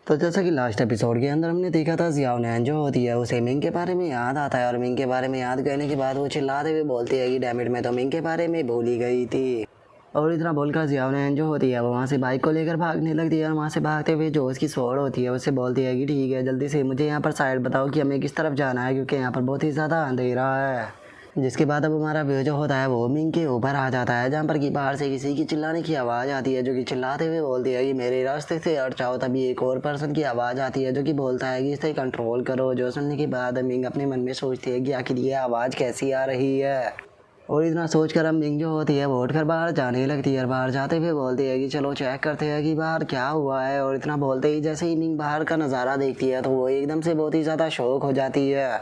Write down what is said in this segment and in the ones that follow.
तो जैसा कि लास्ट एपिसोड के अंदर हमने देखा था, जियाओ नैन जो होती है उसे मिंग के बारे में याद आता है और मिंग के बारे में याद करने के बाद वो चिल्लाते हुए बोलती है कि डैमिट, मैं तो मिंग के बारे में भूल ही गई थी। और इतना बोलकर जियाओ नैन जो होती है वो वहाँ से बाइक को लेकर भागने लगती है और वहाँ से भागते हुए जो उसकी स्वॉर्ड होती है उससे बोलती है कि ठीक है, जल्दी से मुझे यहाँ पर साइड बताओ कि हमें किस तरफ जाना है, क्योंकि यहाँ पर बहुत ही ज़्यादा अंधेरा है। जिसके बाद अब हमारा व्यू जो होता है वो मिंग के ऊपर आ जाता है, जहाँ पर कि बाहर से किसी की चिल्लाने की आवाज़ आती है, जो कि चिल्लाते हुए बोलती है कि मेरे रास्ते से हट जाओ। तभी एक और पर्सन की आवाज़ आती है जो कि बोलता है कि इसे कंट्रोल करो। जो सुनने के बाद मिंग अपने मन में सोचती है कि आखिर ये आवाज़ कैसी आ रही है। और इतना सोचकर अब मिंग जो होती है वो उठकर बाहर जाने लगती है और बाहर जाते हुए बोलती है कि चलो चेक करते हैं कि बाहर क्या हुआ है। और इतना बोलते ही जैसे ही मिंग बाहर का नज़ारा देखती है तो वो एकदम से बहुत ही ज़्यादा शौक हो जाती है,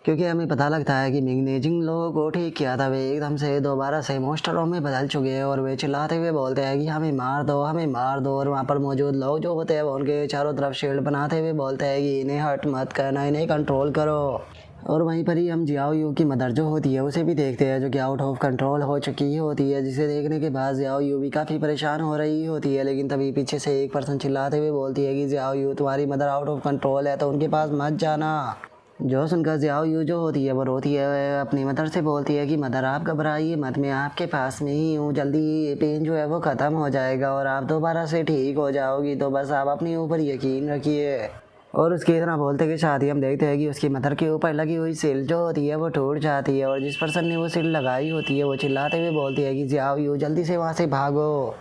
क्योंकि हमें पता लगता है कि मिंग ने जिन लोगों को ठीक किया था वे एकदम से दोबारा से मॉन्स्टरों में बदल चुके हैं। और वे चिल्लाते हुए बोलते हैं कि हमें मार दो, हमें मार दो। और वहाँ पर मौजूद लोग जो होते हैं वो उनके चारों तरफ शील्ड बनाते हुए बोलते हैं कि इन्हें हर्ट मत करना, इन्हें कंट्रोल करो। और वहीं पर ही हम जियाओ यू की मदर जो होती है उसे भी देखते हैं, जो कि आउट ऑफ कंट्रोल हो चुकी होती है, जिसे देखने के बाद जियाओ यू भी काफ़ी परेशान हो रही होती है। लेकिन तभी पीछे से एक पर्सन चिल्लाते हुए बोलती है कि जियाओ यू, तुम्हारी मदर आउट ऑफ कंट्रोल है तो उनके पास मत जाना। जो सुनकर जियाओ यू जो होती है वो रोती है, अपनी मदर से बोलती है कि मदर आप घबराइए मत, मैं आपके पास में ही हूँ, जल्दी ये पेन जो है वो ख़त्म हो जाएगा और आप दोबारा से ठीक हो जाओगी, तो बस आप अपने ऊपर यकीन रखिए। और उसके इतना बोलते के साथ ही हम देखते हैं कि उसकी मदर के ऊपर लगी हुई सिल जो होती है वो टूट जाती है। और जिस पर्सन ने वो सिल लगाई होती है वो चिल्लाते हुए बोलती है कि जियाओ यू जल्दी से वहाँ से भागो।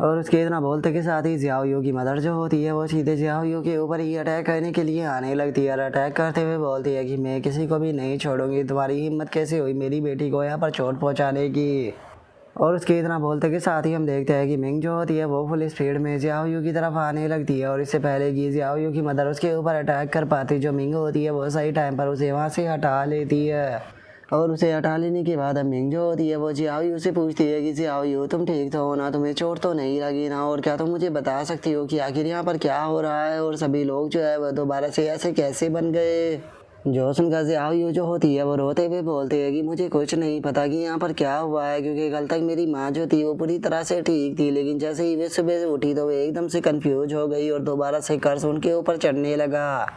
और उसके इतना बोलते के साथ ही जियाओ यू की मदर जो होती है वो सीधे जियाओ यू के ऊपर ही अटैक करने के लिए आने लगती है और अटैक करते हुए बोलती है कि मैं किसी को भी नहीं छोड़ूंगी, तुम्हारी हिम्मत कैसे हुई मेरी बेटी को यहाँ पर चोट पहुँचाने की। और उसके इतना बोलते के साथ ही हम देखते हैं कि मिंग जो होती है वो फुल स्पीड में जियाओ यू की तरफ आने लगती है। और इससे पहले कि जियाओ यू की मदर उसके ऊपर अटैक कर पाती, जो मिंग होती है वो सही टाइम पर उसे वहाँ से हटा लेती है। और उसे हटा लेने के बाद अब मिंग जो होती है वो जियाओ यू से पूछती है कि जियाओ यू, तुम ठीक तो हो ना, तुम्हें चोट तो नहीं लगी ना, और क्या तुम मुझे बता सकती हो कि आखिर यहाँ पर क्या हो रहा है और सभी लोग जो है वो दोबारा से ऐसे कैसे बन गए। जो सुनकर जियाओ यू जो होती है वो रोते हुए बोलती है कि मुझे कुछ नहीं पता कि यहाँ पर क्या हुआ है, क्योंकि कल तक मेरी माँ जो थी वो पूरी तरह से ठीक थी, लेकिन जैसे ही वे सुबह से उठी तो वे एकदम से कंफ्यूज हो गई और दोबारा से कर्ज उनके ऊपर चढ़ने लगा।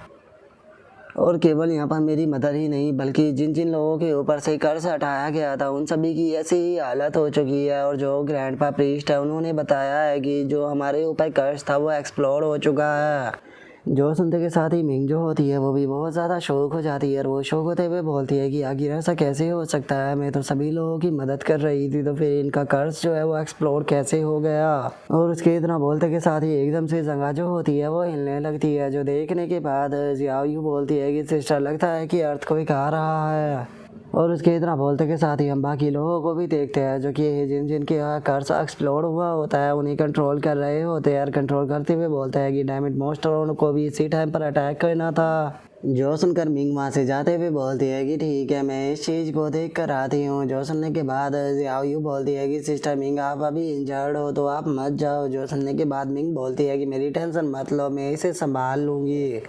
और केवल यहाँ पर मेरी मदर ही नहीं बल्कि जिन जिन लोगों के ऊपर से कर्ज हटाया गया था उन सभी की ऐसी ही हालत हो चुकी है। और जो ग्रैंडपा प्रीस्ट है उन्होंने बताया है कि जो हमारे ऊपर कर्ज था वो एक्सप्लोर हो चुका है। जो सुनते के साथ ही मिंग जो होती है वो भी बहुत ज़्यादा शौक हो जाती है और वो शौक होते हुए बोलती है कि आखिर ऐसा कैसे हो सकता है, मैं तो सभी लोगों की मदद कर रही थी, तो फिर इनका कर्ज जो है वो एक्सप्लोर कैसे हो गया। और उसके इतना बोलते के साथ ही एकदम से जगह जो होती है वो हिलने लगती है, जो देखने के बाद जियाओ यू बोलती है कि सिस्टर, लगता है कि अर्थ कोई आ रहा है। और उसके इतना बोलते के साथ ही हम बाकी लोगों को भी देखते हैं, जो कि जिन जिनके यहाँ कर्ज एक्सप्लोर हुआ होता है उन्हें कंट्रोल कर रहे होते हैं। और कंट्रोल करते हुए बोलते हैं कि डायमंड मॉन्स्टरों को भी इसी टाइम पर अटैक करना था। जो सुनकर मिंग वहाँ से जाते हुए बोलती है कि ठीक है, मैं इस चीज़ को देख कर आती हूँ। जो सुनने के बाद जियाओ यू बोलती है कि सिस्टर मिंग, आप अभी इंजर्ड हो तो आप मत जाओ। जो सुनने के बाद मिंग बोलती है कि मेरी टेंशन मत लो, मैं इसे संभाल लूँगी,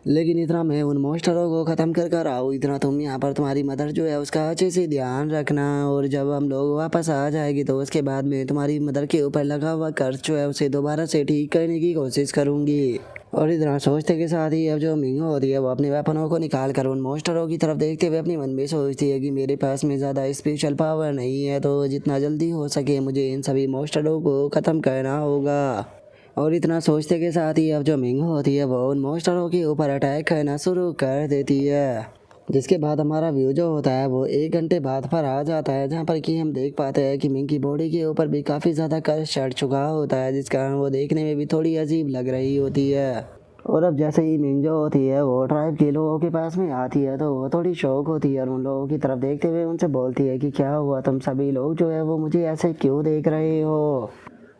लेकिन इतना मैं उन मॉन्स्टरों को ख़त्म कर कर आऊँ, इतना तुम यहाँ पर तुम्हारी मदर जो है उसका अच्छे से ध्यान रखना। और जब हम लोग वापस आ जाएगी तो उसके बाद मैं तुम्हारी मदर के ऊपर लगा हुआ कर्ज जो है उसे दोबारा से ठीक करने की कोशिश करूँगी। और इतना सोचते के साथ ही अब जो मिंग होती है वो अपने वेपनों को निकाल कर उन मॉन्स्टरों की तरफ देखते हुए अपने मन में सोचती है कि मेरे पास में ज़्यादा स्पेशल पावर नहीं है, तो जितना जल्दी हो सके मुझे इन सभी मॉन्स्टरों को ख़त्म करना होगा। और इतना सोचते के साथ ही अब जो मिंग होती है वो उन मॉन्स्टरों के ऊपर अटैक करना शुरू कर देती है। जिसके बाद हमारा व्यू जो होता है वो 1 घंटे बाद पर आ जाता है, जहाँ पर कि हम देख पाते हैं कि मिंग की बॉडी के ऊपर भी काफ़ी ज़्यादा कर्ज चढ़ चुका होता है, जिस कारण वो देखने में भी थोड़ी अजीब लग रही होती है। और अब जैसे ही मिंग जो होती है वो ट्राइब के लोगों के पास में आती है तो वो थोड़ी शौक होती है और उन लोगों की तरफ देखते हुए उनसे बोलती है कि क्या हुआ, तुम सभी लोग जो है वो मुझे ऐसे क्यों देख रहे हो।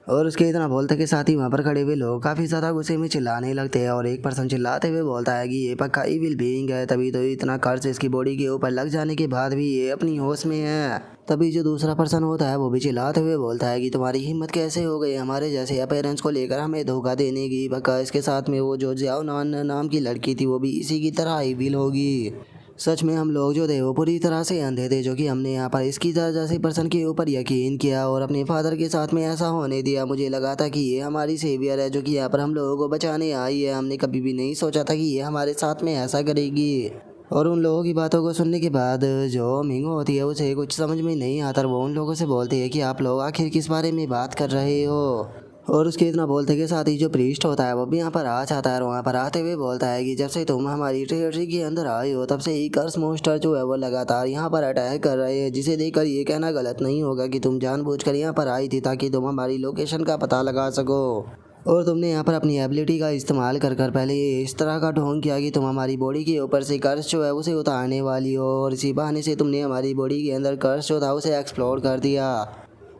और उसके इतना बोलते के साथ ही वहाँ पर खड़े हुए लोग काफ़ी ज़्यादा गुस्से में चिल्लाने लगते हैं और एक पर्सन चिल्लाते हुए बोलता है कि ये पक्का इविल बीइंग है, तभी तो इतना कर्ज इसकी बॉडी के ऊपर लग जाने के बाद भी ये अपनी होश में है। तभी जो दूसरा पर्सन होता है वो भी चिल्लाते हुए बोलता है कि तुम्हारी हिम्मत कैसे हो गई हमारे जैसे अपेरेंट्स को लेकर हमें धोखा देने की, पक्का इसके साथ में वो जो जियाओ नान नाम की लड़की थी वो भी इसी की तरह इविल होगी। सच में हम लोग जो थे वो पूरी तरह से अंधे थे, जो कि हमने यहाँ पर इसकी तरह जैसे पर्सन के ऊपर यकीन किया और अपने फादर के साथ में ऐसा होने दिया। मुझे लगा था कि ये हमारी सेवियर है जो कि यहाँ पर हम लोगों को बचाने आई है। हमने कभी भी नहीं सोचा था कि ये हमारे साथ में ऐसा करेगी। और उन लोगों की बातों को सुनने के बाद जो मिंगो होती है उसे कुछ समझ में नहीं आता। वो उन लोगों से बोलती है कि आप लोग आखिर किस बारे में बात कर रहे हो। और उसके इतना बोलते के साथ ही जो प्रीस्ट होता है वो भी यहाँ पर आ जाता है और वहाँ पर आते हुए बोलता है कि जब से तुम हमारी टेरिटरी के अंदर आए हो तब से ही कर्स मोस्टर जो है वो लगातार यहाँ पर अटैक कर रहे हैं, जिसे देखकर ये कहना गलत नहीं होगा कि तुम जानबूझकर यहाँ पर आई थी ताकि तुम हमारी लोकेशन का पता लगा सको। और तुमने यहाँ पर अपनी एबिलिटी का इस्तेमाल कर कर पहले ये इस तरह का ढोंग किया कि तुम हमारी बॉडी के ऊपर से कर्स जो है उसे उतारने वाली हो, और इसी बहाने से तुमने हमारी बॉडी के अंदर कर्स जो था उसे एक्सप्लोर कर दिया।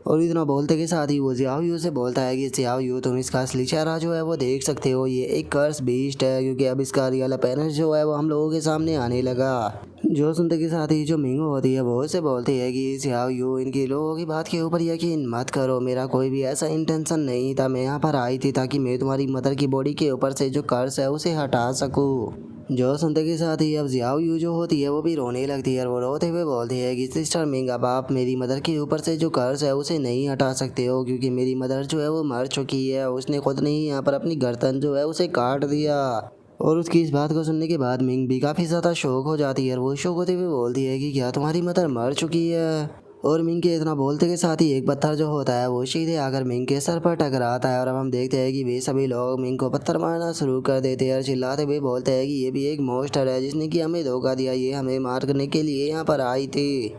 और इतना बोलते के साथ ही वो जियाओ यू से बोलता है कि जियाओ यू तुम इसका असली चेहरा जो है वो देख सकते हो, ये एक कर्स बीस्ट है, क्योंकि अब इसका रियल अपीयरेंस जो है वो हम लोगों के सामने आने लगा। जो सुनते के साथ ही जो मिंगो होती है वो उसे बोलती है कि जियाओ यू इनके लोगों की बात के ऊपर यकीन मत करो, मेरा कोई भी ऐसा इंटेंशन नहीं था। मैं यहाँ पर आई थी ताकि मैं तुम्हारी मदर की बॉडी के ऊपर से जो कर्स है उसे हटा सकूँ। जो सुनते के साथ ही अब जियाओ यू जो होती है वो भी रोने लगती है और वो रोते हुए बोलती है कि सिस्टर मिंग अब आप मेरी मदर के ऊपर से जो कर्ज है उसे नहीं हटा सकते हो, क्योंकि मेरी मदर जो है वो मर चुकी है। उसने खुद ने ही यहाँ पर अपनी गर्दन जो है उसे काट दिया। और उसकी इस बात को सुनने के बाद मिंग भी काफ़ी ज़्यादा शौक हो जाती है और वो शौक होते हुए बोलती है कि क्या तुम्हारी मदर मर चुकी है। और मिंग के इतना बोलते के साथ ही एक पत्थर जो होता है वो सीधे आकर मिंग के सर पर टकराता है और अब हम देखते हैं कि वे सभी लोग मिंग को पत्थर मारना शुरू कर देते हैं और चिल्लाते हुए बोलते हैं कि ये भी एक मॉन्स्टर है जिसने कि हमें धोखा दिया, ये हमें मार करने के लिए यहाँ पर आई थी।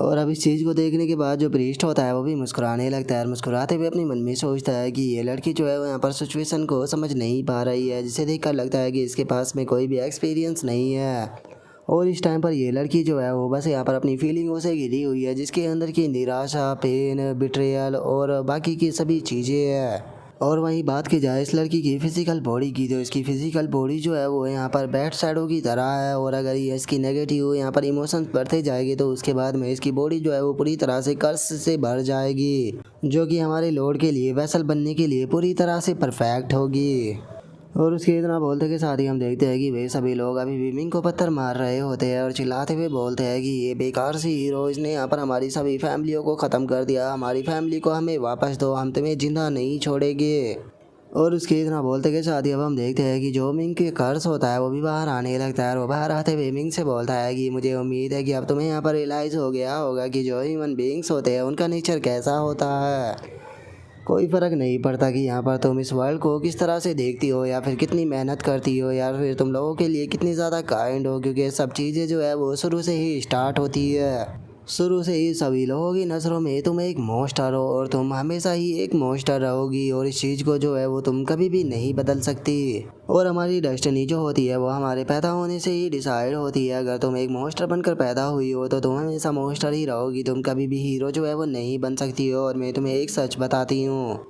और अब इस चीज़ को देखने के बाद जो प्रीस्ट होता है वो भी मुस्कुराने लगता है और मुस्कुराते हुए अपने मन में सोचता है कि ये लड़की जो है वो यहाँ पर सिचुएशन को समझ नहीं पा रही है, जिसे देखकर लगता है कि इसके पास में कोई भी एक्सपीरियंस नहीं है। और इस टाइम पर ये लड़की जो है वो बस यहाँ पर अपनी फीलिंगों से घिरी हुई है, जिसके अंदर की निराशा, पेन, बिट्रेयल और बाकी की सभी चीज़ें हैं। और वहीं बात की जाए इस लड़की की फ़िज़िकल बॉडी की, तो इसकी फ़िज़िकल बॉडी जो है वो यहाँ पर बैड शैडो की तरह है। और अगर ये इसकी नेगेटिव यहाँ पर इमोशंस बढ़ते जाएंगे तो उसके बाद में इसकी बॉडी जो है वो पूरी तरह से कर्स से भर जाएगी, जो कि हमारे लॉर्ड के लिए वेसल बनने के लिए पूरी तरह से परफेक्ट होगी। और उसके इतना बोलते के साथ ही हम देखते हैं कि वे सभी लोग अभी भी मिंग को पत्थर मार रहे होते हैं और चिल्लाते हुए बोलते हैं कि ये बेकार सी हीरो, इसने यहाँ पर हमारी सभी फैमिलियों को ख़त्म कर दिया, हमारी फैमिली को हमें वापस दो, हम तुम्हें जिंदा नहीं छोड़ेंगे। और उसके इतना बोलते के साथ ही अब हम देखते हैं कि जो मिंग के कर्स होता है वो भी बाहर आने लगता है और वो बाहर आते हुए मिंग से बोलता है कि मुझे उम्मीद है कि अब तुम्हें यहाँ पर रियलाइज़ हो गया होगा कि जो ह्यूमन बींग्स होते हैं उनका नेचर कैसा होता है। कोई फ़र्क नहीं पड़ता कि यहाँ पर तुम इस वर्ल्ड को किस तरह से देखती हो या फिर कितनी मेहनत करती हो या फिर तुम लोगों के लिए कितनी ज़्यादा काइंड हो, क्योंकि सब चीज़ें जो है वो शुरू से ही स्टार्ट होती है। शुरू से ही सभी लोगों की नज़रों में तुम एक मॉन्स्टर हो और तुम हमेशा ही एक मॉन्स्टर रहोगी, और इस चीज़ को जो है वो तुम कभी भी नहीं बदल सकती। और हमारी डेस्टिनी जो होती है वो हमारे पैदा होने से ही डिसाइड होती है। अगर तुम एक मॉन्स्टर बनकर पैदा हुई हो तो तुम हमेशा मॉन्स्टर ही रहोगी, तुम कभी भी हीरो जो है वो नहीं बन सकती हो। और मैं तुम्हें एक सच बताती हूँ,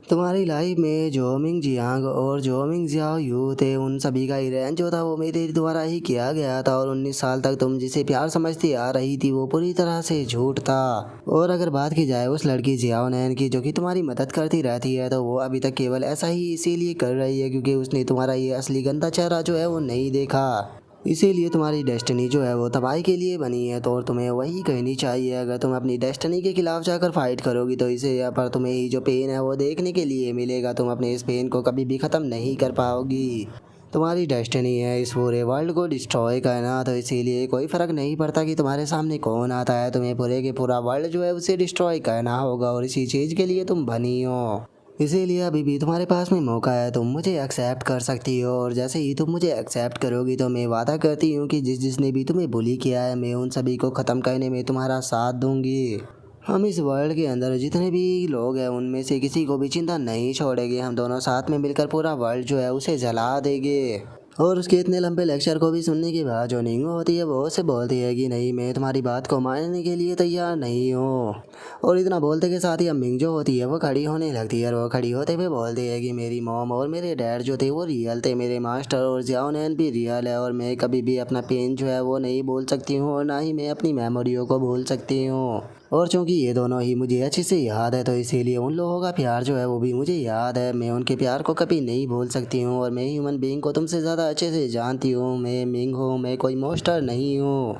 तुम्हारी लाइफ में जो मिंग जियांग और जो मिंग जियाओ यू थे उन सभी का इरेंज जो था वो मेरे द्वारा ही किया गया था, और 19 साल तक तुम जिसे प्यार समझती आ रही थी वो पूरी तरह से झूठ था। और अगर बात की जाए उस लड़की जियाओ नैन की जो कि तुम्हारी मदद करती रहती है, तो वो अभी तक केवल ऐसा ही इसीलिए कर रही है क्योंकि उसने तुम्हारा ये असली गंदा चेहरा जो है वो नहीं देखा। इसीलिए तुम्हारी डेस्टिनी जो है वो तबाही के लिए बनी है, तो और तुम्हें वही कहनी चाहिए। अगर तुम अपनी डेस्टिनी के खिलाफ जाकर फाइट करोगी तो इसे यहाँ पर तुम्हें ही जो पेन है वो देखने के लिए मिलेगा। तुम अपने इस पेन को कभी भी ख़त्म नहीं कर पाओगी। तुम्हारी डेस्टिनी है इस पूरे वर्ल्ड को डिस्ट्रॉय करना, तो इसीलिए कोई फ़र्क नहीं पड़ता कि तुम्हारे सामने कौन आता है, तुम्हें पूरे के पूरा वर्ल्ड जो है उसे डिस्ट्रॉय करना होगा, और इसी चीज़ के लिए तुम बनी हो। इसीलिए अभी भी तुम्हारे पास में मौका है, तुम मुझे एक्सेप्ट कर सकती हो। और जैसे ही तुम मुझे एक्सेप्ट करोगी तो मैं वादा करती हूँ कि जिसने भी तुम्हें बुली किया है मैं उन सभी को ख़त्म करने में तुम्हारा साथ दूंगी। हम इस वर्ल्ड के अंदर जितने भी लोग हैं उनमें से किसी को भी चिंता नहीं छोड़ेंगे, हम दोनों साथ में मिलकर पूरा वर्ल्ड जो है उसे जला देंगे। और उसके इतने लंबे लेक्चर को भी सुनने के बाद जो निंगो होती है वो उसे बोलती है कि नहीं, मैं तुम्हारी बात को मानने के लिए तैयार नहीं हूँ। और इतना बोलते के साथ ही अब मिंग जो होती है वो खड़ी होने लगती है और वो खड़ी होते हुए बोलती है कि मेरी मॉम और मेरे डैड जो थे वो रियल थे, मेरे मास्टर और जियाओ नैन भी रियल है, और मैं कभी भी अपना पेन जो है वो नहीं भूल सकती हूँ और ना ही मैं अपनी मेमोरियों को भूल सकती हूँ। और चूंकि ये दोनों ही मुझे अच्छे से याद है तो इसीलिए उन लोगों का प्यार जो है वो भी मुझे याद है। मैं उनके प्यार को कभी नहीं भूल सकती हूँ और मैं ह्यूमन बीइंग को तुमसे ज़्यादा अच्छे से जानती हूँ। मैं मिंग हूँ, मैं कोई मॉन्स्टर नहीं हूँ।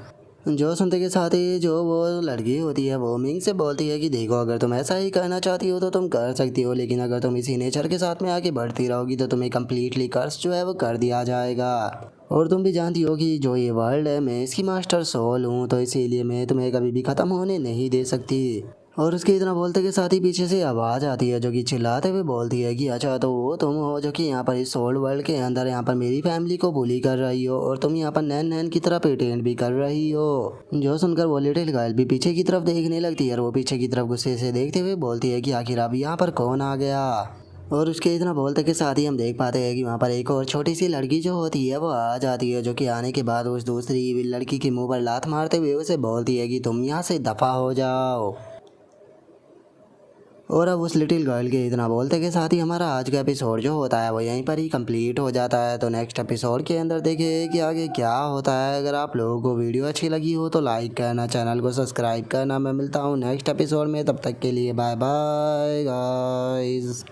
जो सुनते के साथ ही जो वो लड़की होती है वो मिंग से बोलती है कि देखो, अगर तुम ऐसा ही करना चाहती हो तो तुम कर सकती हो, लेकिन अगर तुम इसी नेचर के साथ में आगे बढ़ती रहोगी तो तुम्हें कम्प्लीटली कर्स जो है वो कर दिया जाएगा। और तुम भी जानती हो कि जो ये वर्ल्ड है मैं इसकी मास्टर सोल हूँ, तो इसीलिए मैं तुम्हें कभी भी ख़त्म होने नहीं दे सकती। और उसके इतना बोलते के साथ ही पीछे से आवाज़ आती है जो कि चिल्लाते हुए बोलती है कि अच्छा तो वो तुम हो जो कि यहाँ पर इस सोल वर्ल्ड के अंदर यहाँ पर मेरी फैमिली को बुली कर रही हो और तुम यहाँ पर नैन नैन की तरह प्रिटेंड भी कर रही हो। जो सुनकर वो लिटिल गर्ल भी पीछे की तरफ देखने लगती है और वो पीछे की तरफ गुस्से से देखते हुए बोलती है कि आखिर अब यहाँ पर कौन आ गया। और उसके इतना बोलते के साथ ही हम देख पाते हैं कि वहाँ पर एक और छोटी सी लड़की जो होती है वो आ जाती है, जो कि आने के बाद उस दूसरी लड़की के मुंह पर लात मारते हुए उसे बोलती है कि तुम यहाँ से दफ़ा हो जाओ। और अब उस लिटिल गर्ल के इतना बोलते के साथ ही हमारा आज का एपिसोड जो होता है वो यहीं पर ही कंप्लीट हो जाता है। तो नेक्स्ट एपिसोड के अंदर देखिए कि आगे क्या होता है। अगर आप लोगों को वीडियो अच्छी लगी हो तो लाइक करना, चैनल को सब्सक्राइब करना। मैं मिलता हूँ नेक्स्ट एपिसोड में, तब तक के लिए बाय बाय गाइस।